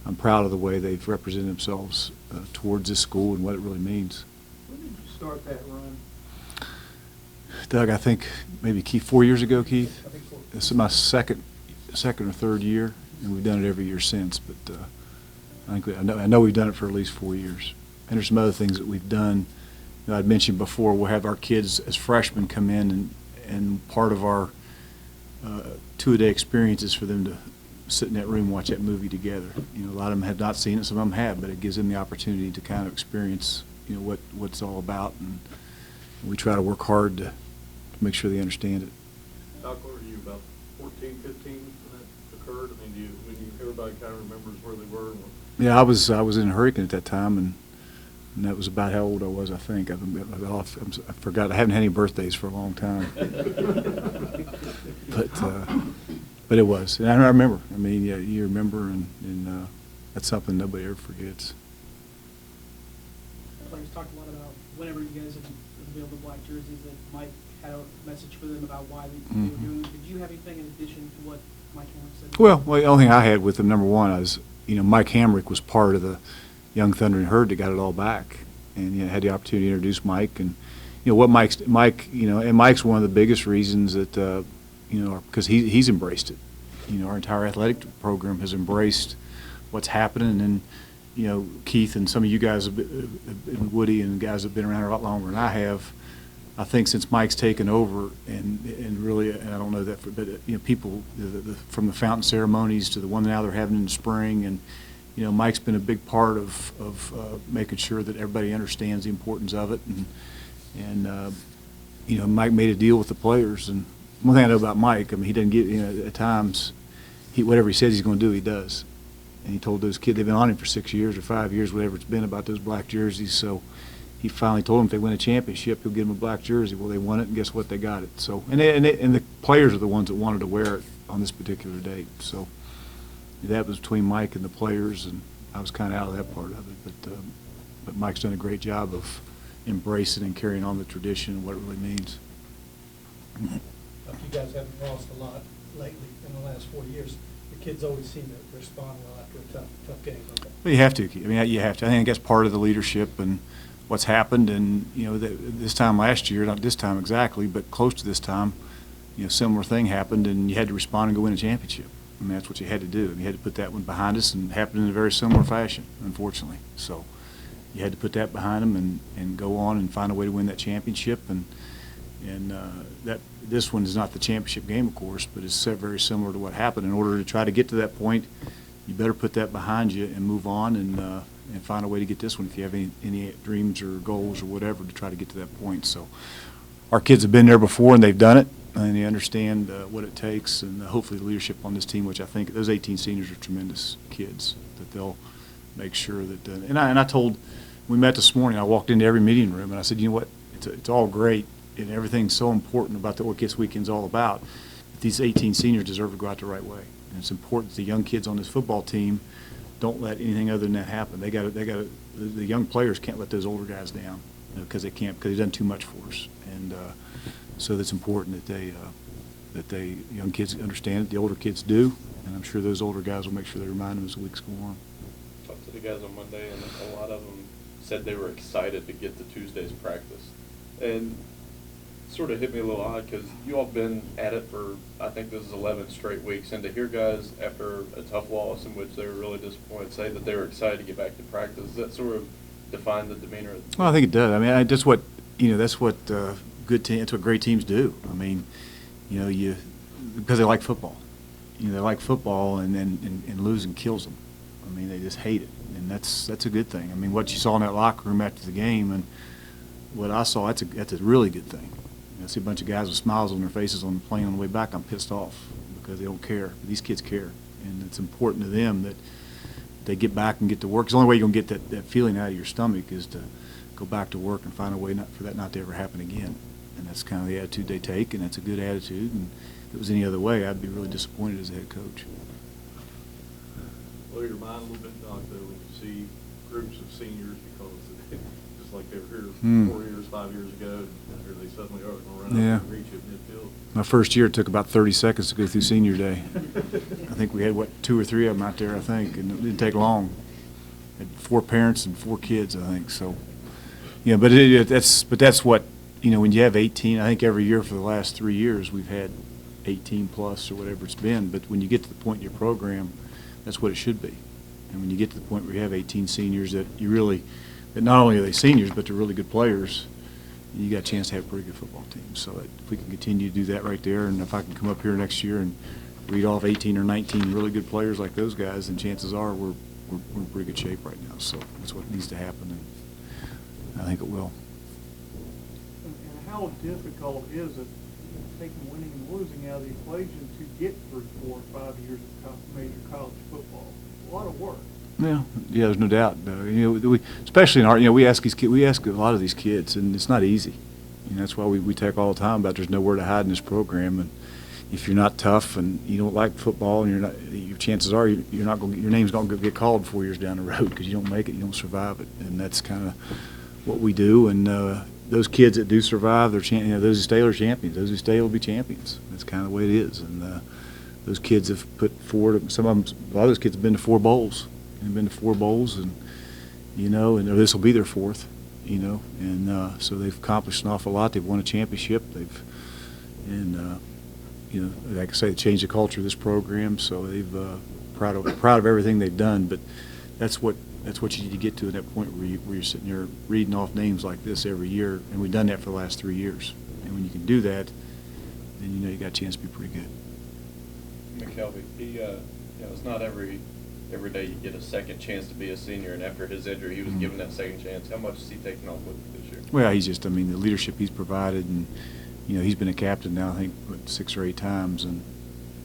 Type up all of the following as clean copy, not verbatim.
I'm proud of the way they've represented themselves towards this school and what it really means. When did you start that run? Doug, I think maybe Keith, 4 years ago, Keith. I think 4. This is my second or third year, and we've done it every year since. But I know we've done it for at least 4 years. And there's some other things that we've done. You know, I'd mentioned before, we'll have our kids as freshmen come in, and part of our two-a-day experience is for them to sit in that room and watch that movie together. You know, a lot of them have not seen it, some of them have, but it gives them the opportunity to kind of experience, you know, what it's all about, and we try to work hard to make sure they understand it. How old were you, about 14, 15 when that occurred? I mean, everybody kind of remembers where they were? Yeah, I was in Hurricane at that time, and that was about how old I was, I think. I forgot. I haven't had any birthdays for a long time. But it was. And I remember. I mean, yeah, you remember, and that's something nobody ever forgets. Players talked a lot about whenever you guys had revealed the black jerseys that Mike had a message for them about why they were doing it. Did you have anything in addition to what Mike Hamrick said? Well, the only thing I had with them, number one, is, you know, Mike Hamrick was part of the Young Thunder and Herd that got it all back, and, you know, had the opportunity to introduce Mike, and, you know, what Mike, you know, and Mike's one of the biggest reasons that, you know, because he's embraced it. You know, our entire athletic program has embraced what's happening, and, you know, Keith and some of you guys have been, and Woody and guys have been around a lot longer than I have. I think since Mike's taken over, and really, and I don't know that, but you know, people from the fountain ceremonies to the one now they're having in the spring, and you know, Mike's been a big part of making sure that everybody understands the importance of it, and you know, Mike made a deal with the players, and one thing I know about Mike, I mean, he doesn't get, you know, at times, whatever he says he's going to do, he does. And he told those kids, they've been on him for 6 years or 5 years, whatever it's been, about those black jerseys. So he finally told them if they win a championship, he'll give them a black jersey. Well, they won it, and guess what? They got it. So, and the players are the ones that wanted to wear it on this particular date. So that was between Mike and the players, and I was kind of out of that part of it. But Mike's done a great job of embracing and carrying on the tradition and what it really means. Like you guys haven't lost a lot lately in the last 4 years. The kids always seem to respond well after a tough game. Okay. Well, you have to. I mean, you have to. I think that's part of the leadership and what's happened. And you know, this time last year, not this time exactly, but close to this time, you know, similar thing happened, and you had to respond and go win a championship. I mean, that's what you had to do. I mean, you had to put that one behind us, and it happened in a very similar fashion, unfortunately. So you had to put that behind them and go on and find a way to win that championship. And that this one is not the championship game, of course, but it's very similar to what happened. In order to try to get to that point, you better put that behind you and move on and find a way to get this one if you have any dreams or goals or whatever to try to get to that point. So our kids have been there before, and they've done it, and they understand what it takes, and hopefully the leadership on this team, which I think those 18 seniors are tremendous kids, that they'll make sure that and I told, we met this morning, I walked into every meeting room, and I said, you know what, it's all great, and everything's so important about what this weekend's all about. But these 18 seniors deserve to go out the right way, and it's important that the young kids on this football team don't let anything other than that happen. They got the young players can't let those older guys down, because they can't, because they've done too much for us, and so that's important that they young kids understand it. The older kids do, and I'm sure those older guys will make sure they remind them as the weeks go on. Talked to the guys on Monday, and a lot of them said they were excited to get to Tuesday's practice, and sort of hit me a little odd because you all been at it for, I think this is 11 straight weeks, and to hear guys after a tough loss in which they were really disappointed say that they were excited to get back to practice, does that sort of define the demeanor? Well, I think it does. I mean, that's what that's what that's what great teams do. I mean, because they like football. They like football, and losing kills them. I mean, they just hate it, and that's a good thing. I mean, what you saw in that locker room after the game, and what I saw, that's a really good thing. I see a bunch of guys with smiles on their faces on the plane on the way back. I'm pissed off because they don't care. These kids care, and it's important to them that they get back and get to work. 'Cause the only way you're going to get that feeling out of your stomach is to go back to work and find a way for that not to ever happen again. And that's kind of the attitude they take, and that's a good attitude. And if it was any other way, I'd be really disappointed as a head coach. Blow your mind a little bit, Doc, though, when you see groups of seniors, because just like they were here Hmm. 4 years, 5 years ago, and here they suddenly are going to run Yeah. out and reach at midfield. My first year, it took about 30 seconds to go through senior day. I think we had, what, 2 or 3 of them out there, I think, and it didn't take long. Had 4 parents and 4 kids, I think, so. Yeah, but that's what, you know, when you have 18, I think every year for the last 3 years, we've had 18 plus or whatever it's been, but when you get to the point in your program, that's what it should be. And when you get to the point where you have 18 seniors that not only are they seniors, but they're really good players, you got a chance to have a pretty good football team. So if we can continue to do that right there, and if I can come up here next year and read off 18 or 19 really good players like those guys, then chances are we're in pretty good shape right now. So that's what needs to happen, and I think it will. And how difficult is it, taking winning and losing out of the equation, to get through 4 or 5 years of major college football? A lot of work. Yeah, there's no doubt. You know, especially in our, you know, we ask a lot of these kids, and it's not easy. You know, that's why we talk all the time about there's nowhere to hide in this program, and if you're not tough and you don't like football, and your chances are you're not going, your name's going to get called 4 years down the road because you don't make it, you don't survive it, and that's kind of what we do. And those kids that do survive, those who stay are champions. Those who stay will be champions. That's kind of the way it is. And those kids have put forward. A lot of those kids have been to 4 bowls. They've been to 4 bowls, and you know, and this will be their 4th. You know, and so they've accomplished an awful lot. They've won a championship. You know, like I say, they changed the culture of this program. So they've proud of everything they've done. But that's what you need to get to at that point where you're sitting there reading off names like this every year, and we've done that for the last 3 years. And when you can do that, then you know you got a chance to be pretty good. McKelvey, you know, it's not every day you get a second chance to be a senior, and after his injury, he was given that second chance. How much is he taking on with it this year? Well, I mean, the leadership he's provided, and you know, he's been a captain now, I think, 6 or 8 times, and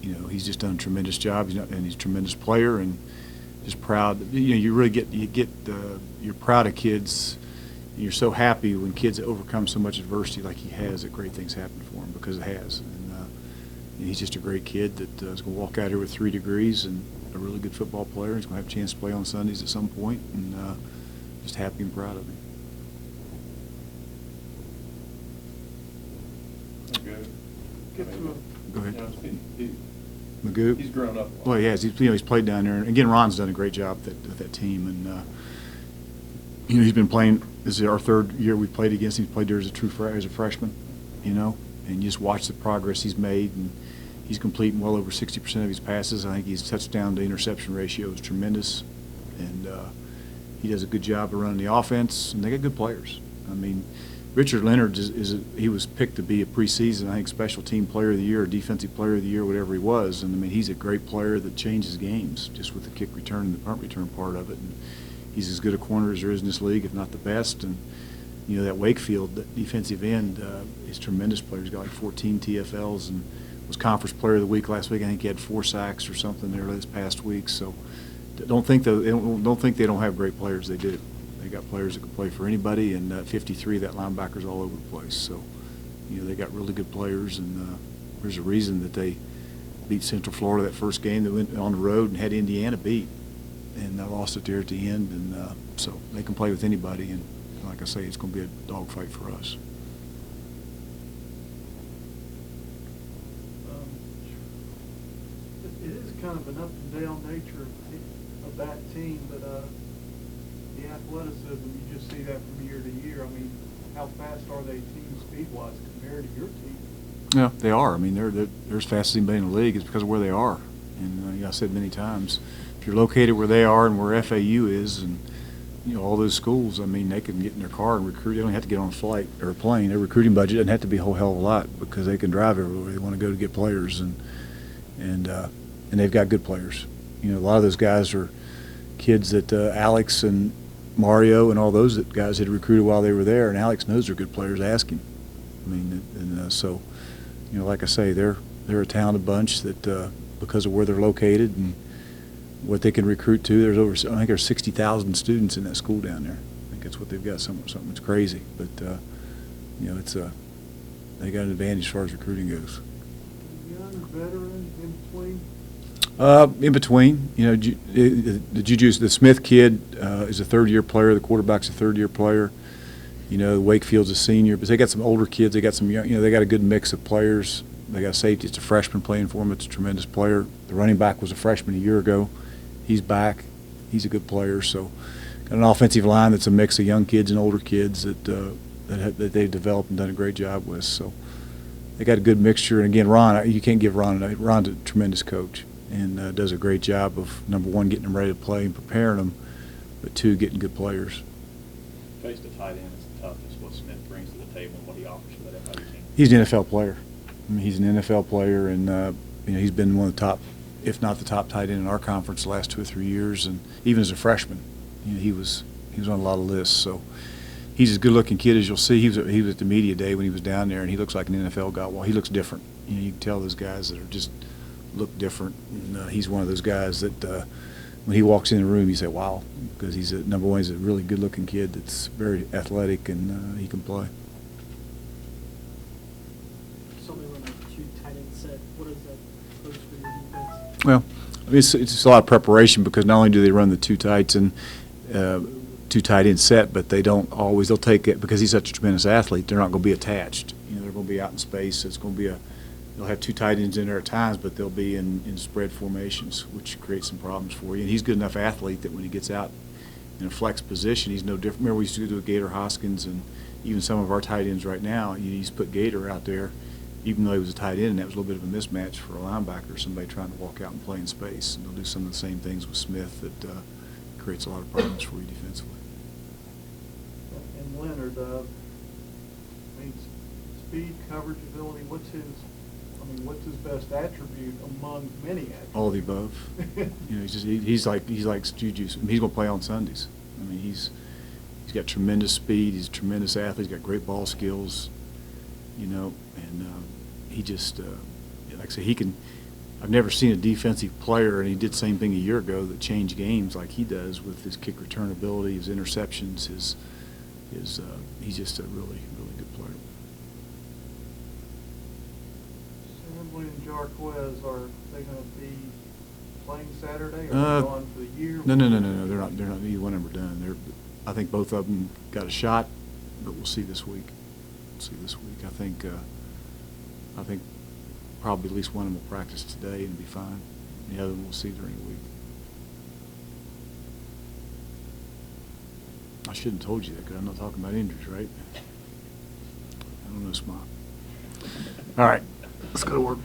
you know, he's just done a tremendous job. And he's a tremendous player, and just proud. You know, you really you're proud of kids. And you're so happy when kids overcome so much adversity like he has, that great things happen for him, because it has. And you know, he's just a great kid that is going to walk out here with 3 degrees and a really good football player. He's going to have a chance to play on Sundays at some point, and just happy and proud of him. Get to Go ahead. You know, Magoo? he's grown up a lot. Well, he has. He's played down there, and again, Ron's done a great job with that team. And you know, he's been playing. This is our 3rd year we've played against him. He's played there as a freshman. You know, and you just watch the progress he's made, and he's completing well over 60% of his passes. I think his touchdown to interception ratio is tremendous, and he does a good job of running the offense. And they got good players. I mean, Richard Leonard he was picked to be a preseason, I think, special team player of the year or defensive player of the year, whatever he was. And I mean, he's a great player that changes games just with the kick return and the punt return part of it. And he's as good a corner as there is in this league, if not the best. And you know, that Wakefield, that defensive end, is a tremendous player. He's got like 14 TFLs and was conference player of the week last week. I think he had 4 sacks or something there this past week. So don't think they don't have great players. They do. They got players that can play for anybody, and 53, that linebacker's all over the place. So, you know, they got really good players, and there's a reason that they beat Central Florida that first game. They went on the road and had Indiana beat, and lost it there at the end. And so they can play with anybody, and like I say, it's going to be a dogfight for us. It is kind of an up and down nature of that team, but the athleticism, you just see that from year to year. I mean, how fast are they team speed-wise compared to your team? Yeah, they are. I mean, they're as fast as anybody in the league. It's because of where they are. And I said many times, if you're located where they are and where FAU is, and you know, all those schools, I mean, they can get in their car and recruit. They don't have to get on a flight or a plane. Their recruiting budget doesn't have to be a whole hell of a lot, because they can drive everywhere they want to go to get players, and they've got good players. You know, a lot of those guys are kids that Alex and Mario and all those guys had recruited while they were there, and Alex knows they're good players. Ask him. I mean, and so, you know, like I say, they're a talented bunch that because of where they're located and what they can recruit to. I think there's 60,000 students in that school down there. I think that's what they've got. Something that's crazy, but you know, they got an advantage as far as recruiting goes. Young, veteran, in between? In between, you know, the Smith kid is a 3rd-year player. The quarterback's a 3rd-year player. You know, Wakefield's a senior, but they got some older kids. They got some young, you know, they got a good mix of players. They got a safety. It's a freshman playing for them. It's a tremendous player. The running back was a freshman a year ago. He's back. He's a good player. So got an offensive line that's a mix of young kids and older kids that that they've developed and done a great job with. So they got a good mixture. And again, Ron, you can't give Ron's a tremendous coach and does a great job of, number one, getting them ready to play and preparing them, but two, getting good players. Face the tight end is tough. It's what Smith brings to the table and what he offers to that FIU team. He's an NFL player. I mean, he's an NFL player, and you know, he's been one of the top, if not the top tight end in our conference the last 2 or 3 years. And even as a freshman, you know, he was on a lot of lists. So he's as good-looking kid as you'll see. He was at the media day when he was down there, and he looks like an NFL guy. Well, he looks different. You know, you can tell those guys that are just look different. And he's one of those guys that when he walks in the room, you say, "Wow," because he's number one. He's a really good-looking kid that's very athletic and he can play. Something run a 2 tight end set. What does that pose for your defense? Well, I mean, it's a lot of preparation because not only do they run the 2 tights and 2 tight end set, but they don't always. They'll take it because he's such a tremendous athlete. They're not going to be attached. You know, they're going to be out in space. It's going to be they'll have 2 tight ends in there at times, but they'll be in spread formations, which creates some problems for you. And he's a good enough athlete that when he gets out in a flex position, he's no different. Remember we used to do with Gator Hoskins and even some of our tight ends right now. You used to put Gator out there, even though he was a tight end, and that was a little bit of a mismatch for a linebacker, somebody trying to walk out and play in space. And they'll do some of the same things with Smith that creates a lot of problems for you defensively. And Leonard, I mean, speed, coverage, ability, what's his best attribute among many attributes? All of the above. You know, he's like Juju. I mean, he's going to play on Sundays. I mean, he's got tremendous speed. He's a tremendous athlete. He's got great ball skills. You know, and he just like I say, he can. I've never seen a defensive player, and he did the same thing a year ago, that changed games like he does with his kick return ability, his interceptions, his he's just a really good player. Assembly and Jarquez, are they going to be playing Saturday, or Uh, they gone for the year? No. They're not. Either one of them are done. I think both of them got a shot, but we'll see this week. I think probably at least one of them will practice today and be fine. The other one we'll see during the week. I shouldn't have told you that because I'm not talking about injuries, right? I don't know, Smart. All right, let's go to work.